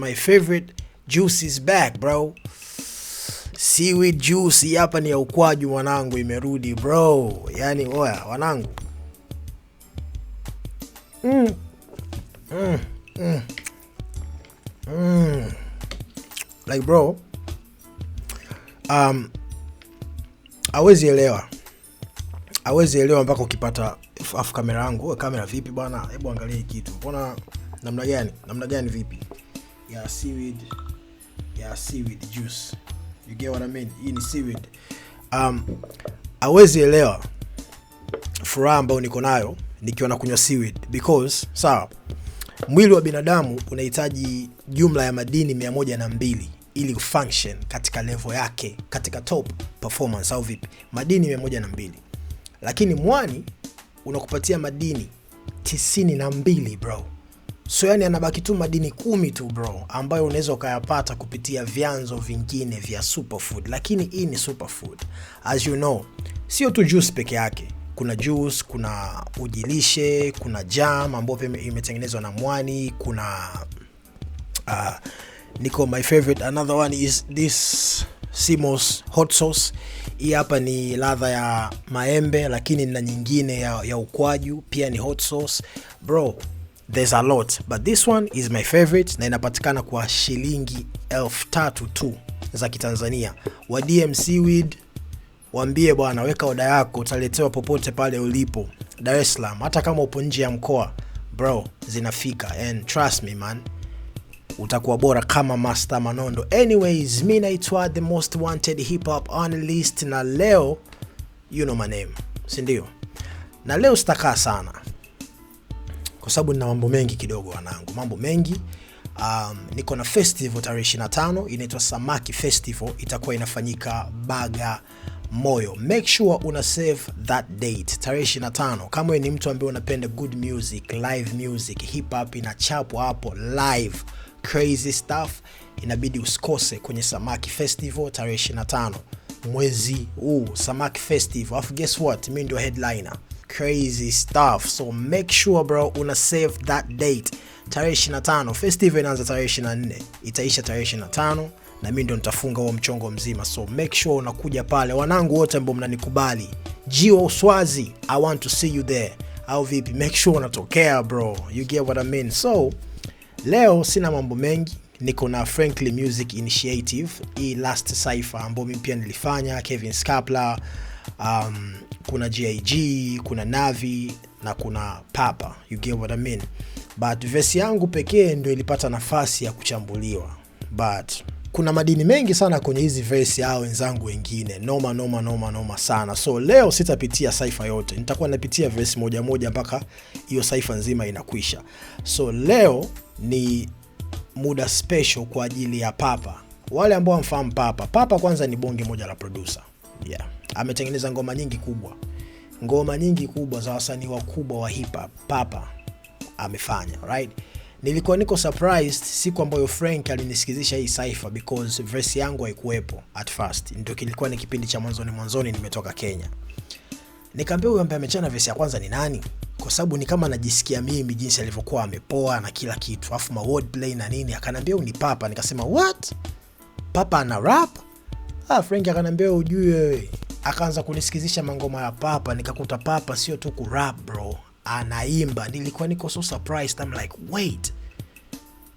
My favorite juice is back, bro. Seaweed juice hapa ni ya ukwaju mwanangu, imerudi bro. Yani oya wanangu. Like bro, hawezi elewa mpaka ukipata afu kamera yangu. Kamera vipi bwana? Hebu angalia hii kitu. Mbona namna gani vipi? Ya seaweed juice. You get what I mean? Hii ni seaweed. Hawezi elewa furaha ambayo niko nayo nikiwa nakunywa seaweed, because sawa, mwili wa binadamu unahitaji jumla ya madini 102 ili function katika level yake, katika top performance au vipi. Madini 102. Lakini mwani unakupatia madini 92 bro. So yani anabaki tu madini 10 tu bro, ambayo unaweza ukayapata kupitia vyanzo vingine vya superfood. Lakini hii ni superfood. As you know, sio tu juice peke yake. Kuna juice, kuna ujilishe, kuna jam ambayo imetengenezwa na mwani, kuna niko my favorite, another one is this Simos hot sauce. Hii hapa ni ladha ya maembe, lakini na nyingine ya ukwaju pia ni hot sauce. Bro, there's a lot, but this one is my favorite na inapatikana kwa shilingi 3,000 tu za Kitanzania. Wa DM Seaweed, waambie bwana, weka oda yako, utaletewa popote pale ulipo Dar es Salaam. Hata kama upo nje ya mkoa bro, zinafika, and trust me man, utakuwa bora kama Master Manondo. Anyways, mimi naitwa the most wanted hip hop analyst, na leo you know my name, si ndio? Na leo sitakaa sana kwa sababu nina mambo mengi kidogo wanangu, mambo mengi. Niko na festival tarehe 25, inaitwa Samaki Festival, itakuwa inafanyika Bagamoyo. Make sure una save that date, tarehe 25. Kama wewe ni mtu ambaye unapenda good music, live music, hip hop inachapwa hapo live, crazy stuff, inabidi usikose kwenye Samaki Festival tarehe 25 mwezi huu. Samaki Festival, afu guess what, mimi ndio headliner. Crazy stuff. So make sure bro una save that date, tarehe 25. Festival inaanza tarehe 24, itaisha tarehe 25, na mimi ndo nitafunga huo mchongo mzima. So make sure unakuja pale. Wanangu wote ambao mnanikubali, Jiwa Uswazi, I want to see you there. Au vipi? Make sure unatokea bro, you get what I mean. So leo sina mambo mengi, niko na Frankly Music Initiative, hii last cypher ambayo mimi pia nilifanya, Kevin Skapla, kuna GIG, kuna Navi na kuna Papa, you get what I mean. But verse yangu pekee ndio ilipata nafasi ya kuchambuliwa, but kuna madini mengi sana kwenye hizi verse yao wenzangu wengine, noma sana. So leo sitapitia cypher yote, nitakuwa napitia verse moja moja mpaka hiyo cypher nzima inakwisha. So leo ni muda special kwa ajili ya Papa. Wale ambao wamfahamu Papa kwanza ni bonge moja la producer. Yeah, ametengeneza ngoma nyingi kubwa za wasanii wakubwa wa hip hop. Papa amefanya, right? Nilikuwa niko surprised siku ambayo Frank alinisikizisha hii cypher, because verse yangu haikuepo at first. Ndio kilikuwa ni kipindi cha mwanzoni nimetoka Kenya. Nikamwambia huyo ambaye amechana verse ya kwanza ni nani, kwa sababu ni kama najisikia mimi jinsi alivyokuwa amepoa na kila kitu, afu ma wordplay na nini. Akanambia ni Papa. Nikasema what? Papa ana rap? Frank akanambia ujue wewe. Akaanza kunisikizisha mangoma ya Papa, nikakuta Papa sio tu ku rap bro, anaimba. Nilikuwa niko so surprised, I'm like wait,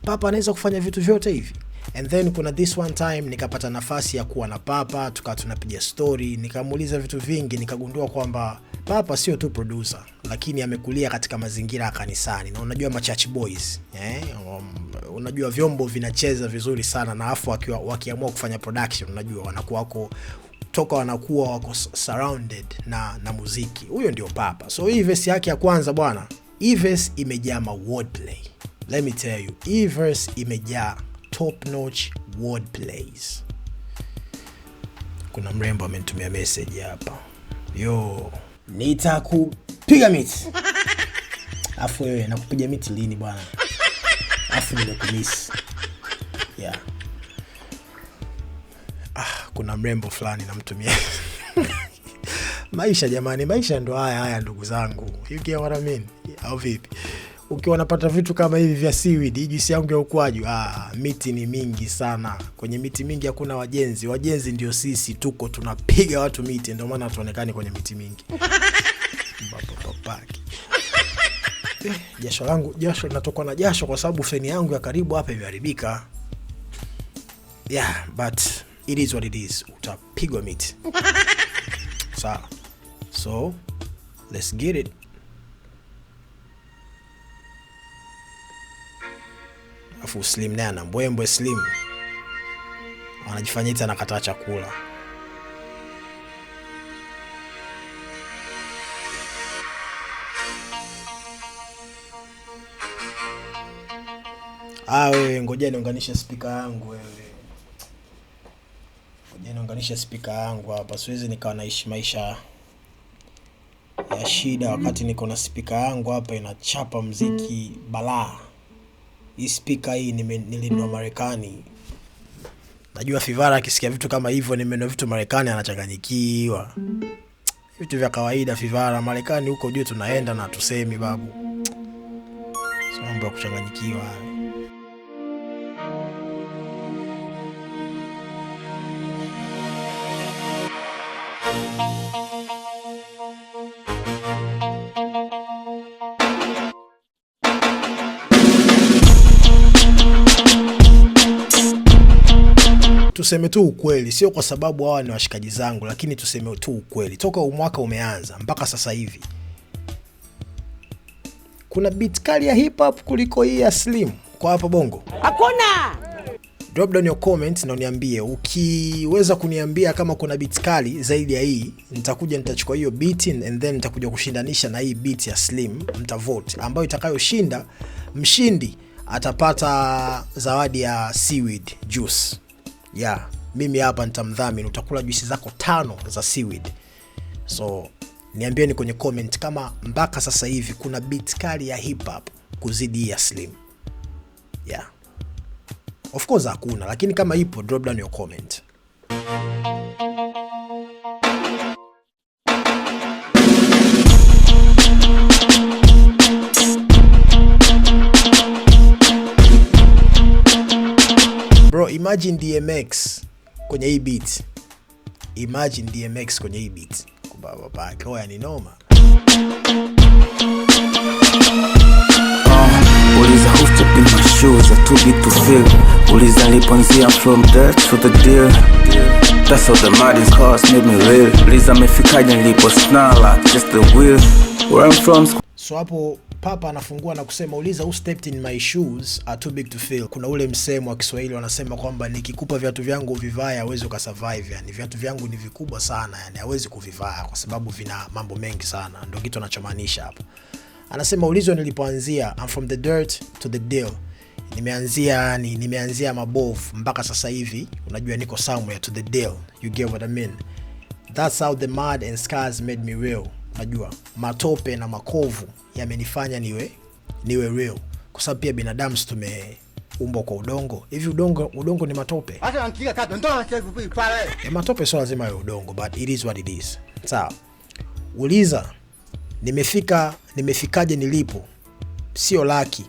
Papa anaweza kufanya vitu vyote hivi? And then kuna this one time nikapata nafasi ya kuwa na Papa, tukawa tunapiga story, nikamuuliza vitu vingi, nikagundua kwamba Papa sio tu producer, lakini amekulia katika mazingira ya kanisani. Na unajua ma church boys, unajua vyombo vinacheza vizuri sana, na afu wakiamua kufanya production, unajua wanakuwa wako surrounded na muziki. Huyo ndio Papa. So hii verse yake ya kwanza bwana, hii verse imejaa ma wordplay. Let me tell you, hii verse imejaa top notch wordplays. Kuna mrembo amenitumia message hapa, yo, nitakupiga miti. Afu wewe nakupiga miti lini bwana? Afu nimekumiss. Yeah. Kuna mrembo fulani namtumia. Maisha jamani, maisha ndo haya ndugu zangu. You get what I mean? Au vipi? ukiwa unapata vitu kama hivi vya seaweed, juisi yangu ya ukwaju, miti ni mingi sana. Kwenye miti mingi hakuna wajenzi. Wajenzi ndio sisi, tuko tunapiga watu miti, ndio maana hatuonekani kwenye miti mingi. Papaki. Jasho linatoka na jasho kwa sababu feni yangu ya karibu hapa imeharibika. Yeah, but it is what it is. Utapigwa miti. Sawa. So, let's get it. Afu Slim naye ana mbwembwe. Slim anajifanya eti anakataa chakula. Wewe ngoja niunganishe speaker yangu wewe. Ngoja niunganishe speaker yangu hapa. Siwezi nikawa naishi maisha ya shida wakati niko na speaker yangu hapa inachapa muziki balaa. Hii speaker hii nilinunua Marekani. Najua Fivara akisikia vitu kama hivyo nimenunua vitu Marekani anachanganyikiwa. Vitu vya kawaida Fivara, Marekani huko juu tunaenda na tusemi babu. Sio mambo ya kuchanganyikiwa. Tuseme tu ukweli, sio kwa sababu hawa ni washikaji zangu, lakini tuseme tu ukweli. Toka mwaka umeanza mpaka sasa hivi kuna beat kali ya hip hop kuliko hii ya Slim kwa hapa Bongo? Hakuna. Drop down your comment na uniambie. Ukiweza kuniambia kama kuna beat kali zaidi ya hii, nitachukua hiyo beat and then nitakuja kushindanisha na hii beat ya Slim, mtavote. Ambayo itakayoshinda, mshindi atapata zawadi ya seaweed juice. Yeah, mimi hapa nitamdhamini, utakula juisi zako 5 za seaweed. So, niambieni kwenye comment kama mpaka sasa hivi kuna beat kali ya hip hop kuzidi ya Slim. Yeah. Of course hakuna, lakini kama ipo, drop down your comment. Bro, imagine DMX kwenye hii beat. Imagine DMX kwenye hii beat. Kubaba kwa ni noma. Uliza who stepped in my shoes are too big to fill. Uliza liponzia from dirt to the deal. That's how the muddy cars made me real. Uliza mefikaje nilipo snarl just the wheel. Where I'm from. So hapo Papa anafungua na kusema uliza who stepped in my shoes are too big to fill. Kuna ule msemo wa Kiswahili wanasema kwamba nikikupa viatu vyangu uvivae hauwezi ukasurvive. Yani viatu vyangu ni vikubwa sana, yani hauwezi kuvivaa kwa sababu vina mambo mengi sana. Ndio kitu anachomaanisha hapo. Anasema ulizo nilipoanzia, I'm from the dirt to the deal. Nimeanzia mabovu mpaka sasa hivi unajua niko somewhere to the deal. You get what I mean? That's how the mud and scars made me real. Unajua matope na makovu yamenifanya niwe real. Kwa sababu pia binadamu tumeumbwa kwa udongo. Hivi udongo ni matope? Acha antika kata ndo hivi pale. Matope sio lazima iwe udongo, but it is what it is. Sawa. Uliza nimefikaje nilipo? Sio lucky.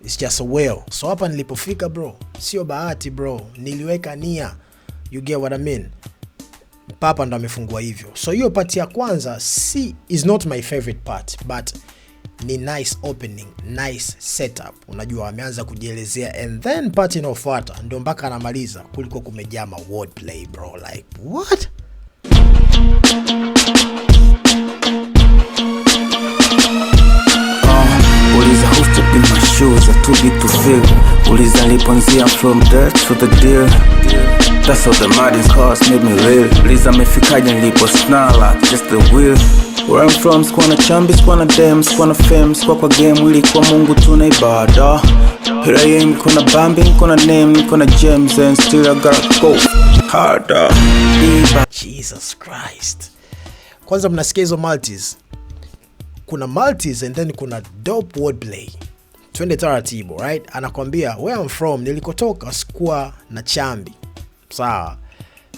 It's just a well. So hapa nilipofika bro, sio bahati bro. Niliweka nia. You get what I mean? Papa ndo amefungua hivyo. So hiyo part ya kwanza is not my favorite part, but ni nice opening, nice setup. Unajua ameanza kujielezea and then part inayofuata ndio mpaka anamaliza kuliko kumejaa ma wordplay bro, like what? Uliza who stepped in my shoes are too big to fill. Uliza liponzia from dirt to the deal. That's how the muddy cars made me real. Uliza mefikaje nilipo snarl just the wheel. Where I'm from, squana chambi, squana dem, squana fame, kwa game wili kwa Mungu tuna ibada. Here I am, kuna bambi, kuna name, kuna gems and still I gotta go harder. Jesus Christ. Kwanza mnasikia hizo multis. Kuna multis and then kuna dope wordplay. Twende taratibu, right? Anakwambia where I'm from, nilikotoka sikuwa na chambi. Sawa.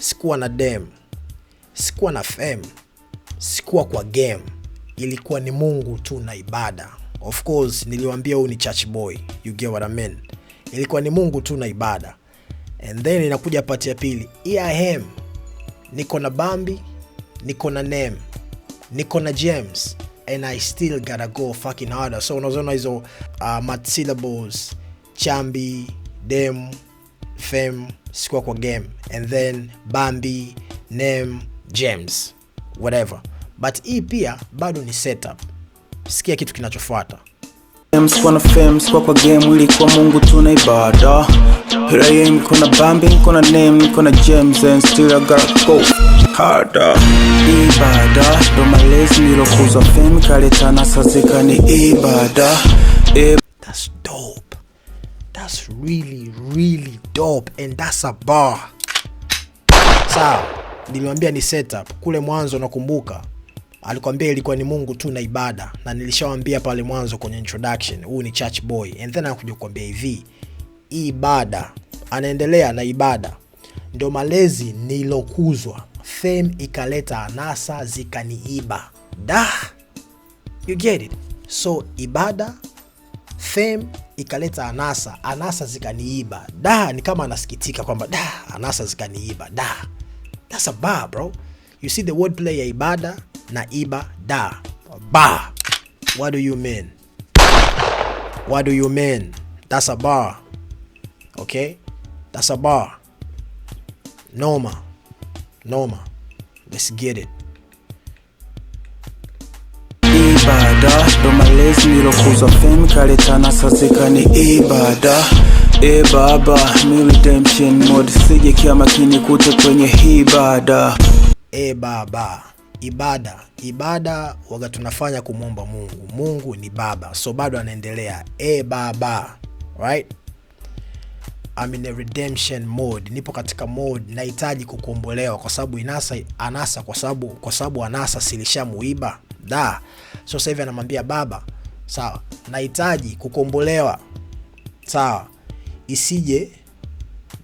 Sikuwa na dem. Sikuwa na fame. Sikuwa kwa game. Ilikuwa ni Mungu tu na ibada. Of course niliwaambia huyu ni church boy, you get what I mean. Ilikuwa ni Mungu tu na ibada. And then inakuja part ya pili, here I am, niko na Bambi, niko na Name, niko na James, and I still gotta go fucking harder. So unazoona hizo mat syllables, Chambi, Dem, Fem, sikuwa kwa game, and then Bambi, Name, James, whatever. But hii pia bado ni setup. Sikia kitu kinachofuata. Sikuwa na fame, sikuwa kwa game, ilikuwa Mungu tu na ibada. Here I am, niko na Bambi, niko na Name, niko na James, and still I gotta go harder. Ibada ndo malezi nilokuza, fame kaleta nasa zikani ibada. That's dope. That's really dope, and that's a bar. Sawa, niliwaambia ni setup. Kule mwanzo nakumbuka alikwambia ilikuwa ni Mungu tu na ibada, na nilishawaambia pale mwanzo kwenye introduction huu ni church boy. And then anakuja kukwambia hivi, ibada, anaendelea na ibada ndio malezi nilokuzwa, fame ikaleta anasa zikaniiba. Da, you get it? So ibada, fame ikaleta anasa zikaniiba. Da, ni kama anasikitika kwamba da, anasa zikaniiba. Da, that's a bar, bro. You see the wordplay ya ibada na iba, da, bar. What do you mean? What do you mean? That's a bar. Okay? That's a bar. Noma. Let's get it. Ibada ndo malezi nilokuza, fame kaleta nasa zikani ibada. Baba, mi redemption mode, sije kia makini kute kwenye ibada. Baba, ibada waga tunafanya kumwomba Mungu. Mungu ni baba, so bado anaendelea. Baba, right? I'm in a redemption mode. Nipo katika mode nahitaji kukombolewa kwa sababu anasa kwa sababu anasa silishamuiba. Da. So sasa hivi anamwambia baba, sawa, nahitaji kukombolewa. Sawa.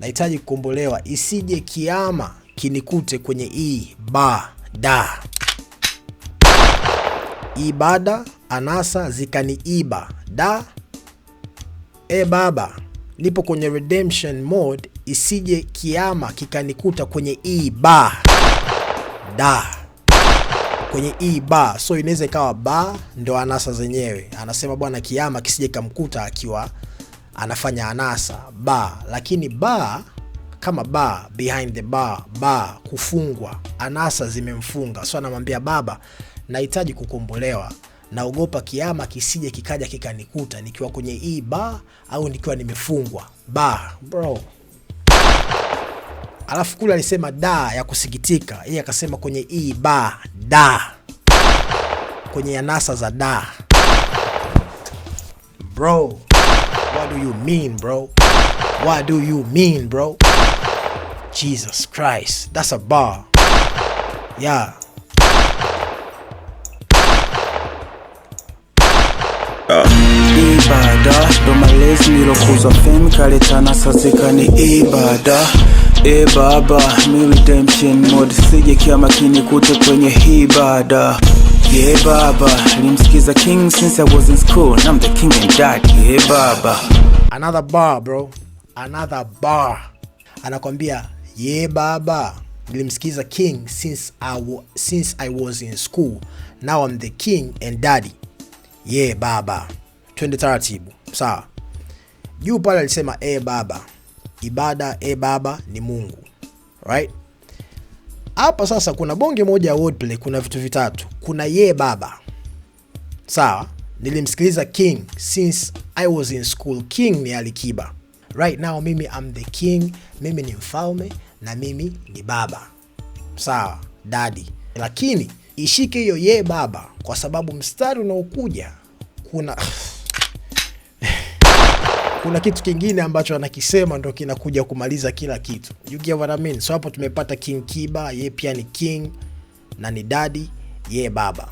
Nahitaji kukombolewa isije kiama kinikute kwenye ibada. Ibada, anasa zikaniiba. Da. Baba, nipo kwenye redemption mode, isije kiama kikanikuta kwenye ibada. Kwenye ibada. So inaweza ikawa ba ndo anasa zenyewe. Anasema bwana kiama kisije kamkuta akiwa anafanya anasa ba, lakini ba kama ba, behind the bar, ba kufungwa, anasa zimemfunga. So anamwambia baba, nahitaji kukombolewa, naogopa kiama kisije kikaja kikanikuta nikiwa kwenye hii ba au nikiwa nimefungwa ba, bro. Alafu kule alisema da ya kusikitika, yeye akasema kwenye hii ba, da, kwenye anasa za da. Bro, what do you mean, bro? What do you mean, bro? Jesus Christ, that's a bar. Yeah. Ibada ndo malezi nilokuza, fame kaleta nasa zikani ibada. Baba, mi redemption mode, sije kia makini kute kwenye ibada. Baba, nilimsikiza King since I was in school, and I'm the king and daddy. Baba. Another bar, bro. Another bar. Anakwambia, baba, nilimsikiza King since I was in school. Now I'm the king and daddy. Baba. Twende taratibu. Sawa. Juu pale alisema baba. Ibada, baba ni Mungu. Right? Hapa sasa kuna bonge moja ya wordplay, kuna vitu vitatu. Kuna baba. Sawa? Nilimsikiliza King since I was in school. King ni Alikiba. Right now mimi I'm the king, mimi ni mfalme na mimi ni baba. Sawa, daddy. Lakini ishike hiyo baba kwa sababu mstari unaokuja kuna kitu kingine ambacho anakisema ndo kinakuja kumaliza kila kitu. You get what I mean? So hapo tumepata King Kiba, pia ni king na ni daddy, baba.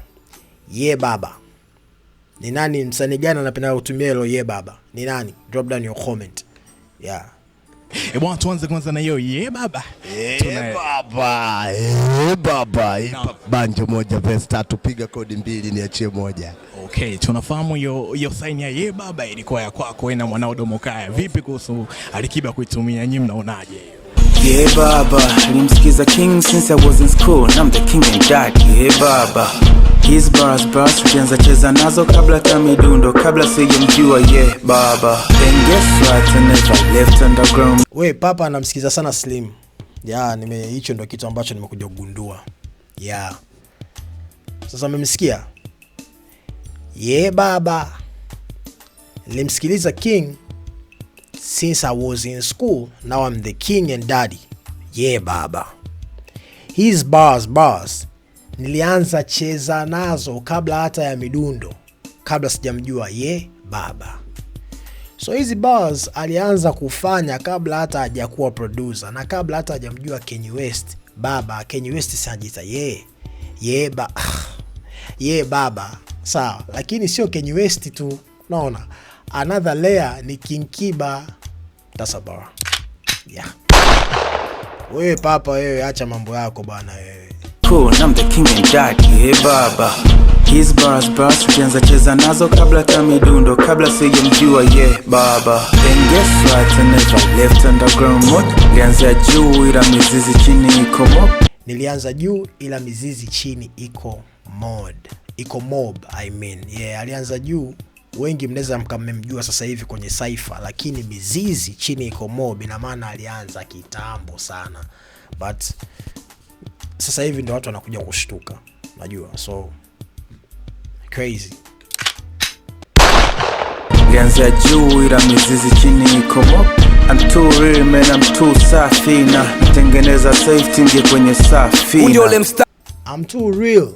Baba. Ni nani, msanii gani anapenda kutumia hilo baba? Ni nani? Drop down your comment. Yeah. Bwana, tuanze kwanza na hiyo ye baba. Baba. Banjo moja verse 3 piga kodi 2 niachie moja. Okay, tunafahamu hiyo sign ya ye baba ilikuwa ya kwako wewe na mwanao Domokaya. Vipi kuhusu Alikiba kuitumia, nyinyi mnaonaje hiyo? Yeah baba, nilimsikiza King since I was in school. I'm the king and daddy. Yeah baba, his bars ukianza cheza nazo kabla tamidundo, kabla sijamjua. Yeah baba, then guess what, I never left underground. We Papa anamsikiza sana Slim. Hicho ndo kitu ambacho nimekuja kugundua. Sasa mmemsikia? Yeah baba, nilimsikiliza King since I was in school. Now I'm the king and daddy. Yeah baba, his bars nilianza cheza nazo kabla hata ya midundo, kabla sijamjua. Yeah baba. So hizi bars alianza kufanya kabla hata hajakuwa producer na kabla hata hajamjua Kanye West. Baba, Kanye West sanjita yeah baba. Sawa, lakini sio Kanye West tu. Naona another layer ni King Kiba. That's a bar. Yeah. Wewe Papa, wewe acha mambo yako bana wewe. Cool, I'm the king and daddy. Yeah baba, his bars ukianza cheza nazo kabla tamidundo, kabla sijamjua. Yeah baba, then guess what, I never left underground. Nilianza juu ila mizizi chini iko mob. Nilianza juu ila mizizi chini iko mob. Yeah, alianza juu. Wengi mnaweza mkamemjua sasa hivi kwenye Cypher, lakini mizizi chini iko mob. Ina maana alianza kitambo sana, but sasa hivi ndio watu wanakuja kushtuka, unajua. So crazy. Nilianza juu ila mizizi chini iko mob. I'm too real man, I'm too safi na natengeneza safety nje kwenye safi. I'm too real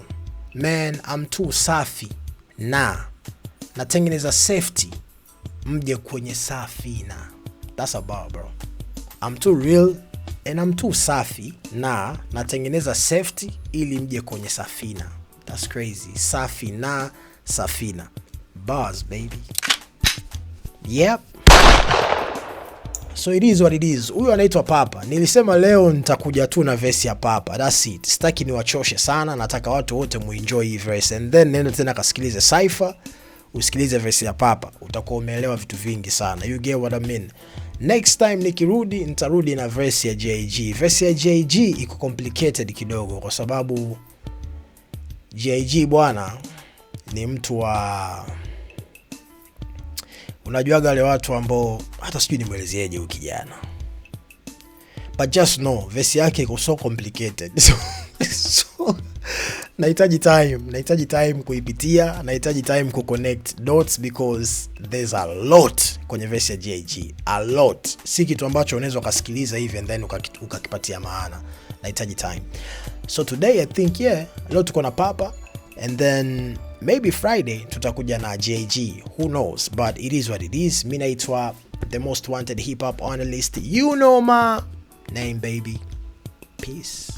man, I'm too safi na natengeneza safety mje kwenye safina. That's a bar, bro. I'm too real and I'm too safi na natengeneza safety ili mje kwenye safina. That's crazy. Safi na safina. Bars, baby. Yep. So it is what it is. Huyu anaitwa Papa. Nilisema leo nitakuja tu na verse ya Papa. That's it. Sitaki niwachoshe sana. Nataka watu wote muenjoy hii verse. And then nenda tena kasikilize Cypher. Usikilize verse ya Papa. Utakuwa umeelewa vitu vingi sana. You get what I mean? Next time nikirudi, nitarudi na verse ya JG. Verse ya JG iko complicated kidogo kwa sababu JG bwana ni mtu wa, unajuaga wale watu ambao hata sijui nimuelezeeje huyu kijana. But just know verse yake iko so complicated. So nahitaji time kuipitia, nahitaji time kuconnect dots because there's a lot kwenye verse ya JG. A lot. Si kitu ambacho unaweza kusikiliza hivi and then ukakipatia maana. Nahitaji time. So today I think leo tuko na Papa and then maybe Friday tutakuja na JG. Who knows? But it is what it is. Mimi naitwa the most wanted hip hop analyst. You know my name, baby. Peace.